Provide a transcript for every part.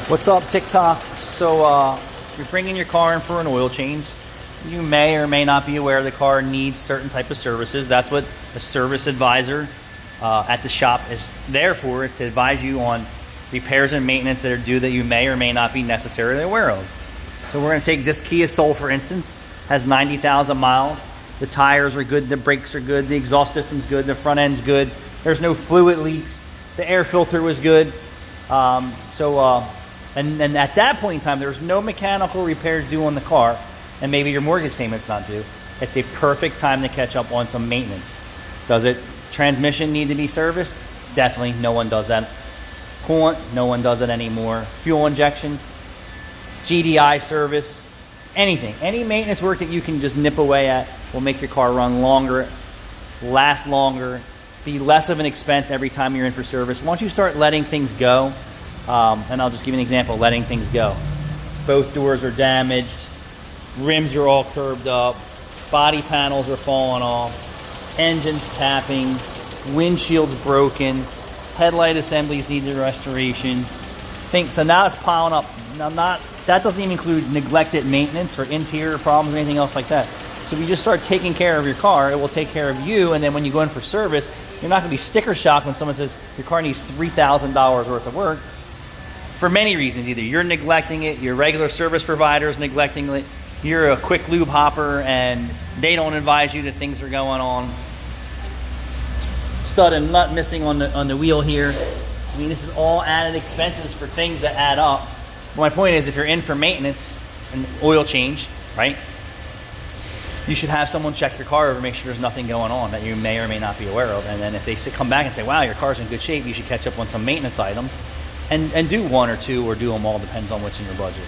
What's up, TikTok? So you're bringing your car in for an oil change. You may or may not be aware the car needs certain type of services. That's what a service advisor at the shop is there for, to advise you on repairs and maintenance that are due that you may or may not be necessarily aware of. So we're going to take this Kia Soul, for instance, has 90,000 miles. The tires are good, the brakes are good, the exhaust system's good, the front end's good. There's no fluid leaks. The air filter was good. And at that point in time, there's no mechanical repairs due on the car, and maybe your mortgage payment's not due. It's a perfect time to catch up on some maintenance. Does it transmission need to be serviced? Definitely, no one does that. Coolant, no one does it anymore. Fuel injection, GDI service, anything. Any maintenance work that you can just nip away at will make your car run longer, last longer, be less of an expense every time you're in for service. Once you start letting things go, and I'll just give you an example, letting things go. Both doors are damaged, rims are all curved up, body panels are falling off, engines tapping, windshield's broken, headlight assemblies need restoration. So now it's piling up. Now that doesn't even include neglected maintenance or interior problems or anything else like that. So if you just start taking care of your car, it will take care of you, and then when you go in for service, you're not going to be sticker shocked when someone says your car needs $3,000 worth of work. For many reasons, either you're neglecting it, your regular service provider is neglecting it, you're a quick lube hopper and they don't advise you that things are going on. Stud and nut missing on the wheel here. I mean, this is all added expenses for things that add up. But my point is, if you're in for maintenance and oil change, right, you should have someone check your car over, make sure there's nothing going on that you may or may not be aware of. And then if they come back and say, wow, your car's in good shape, you should catch up on some maintenance items. And do one or two, or do them all, depends on what's in your budget.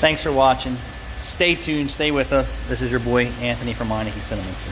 Thanks for watching. Stay tuned, stay with us. This is your boy Anthony from Meineke Cinemas.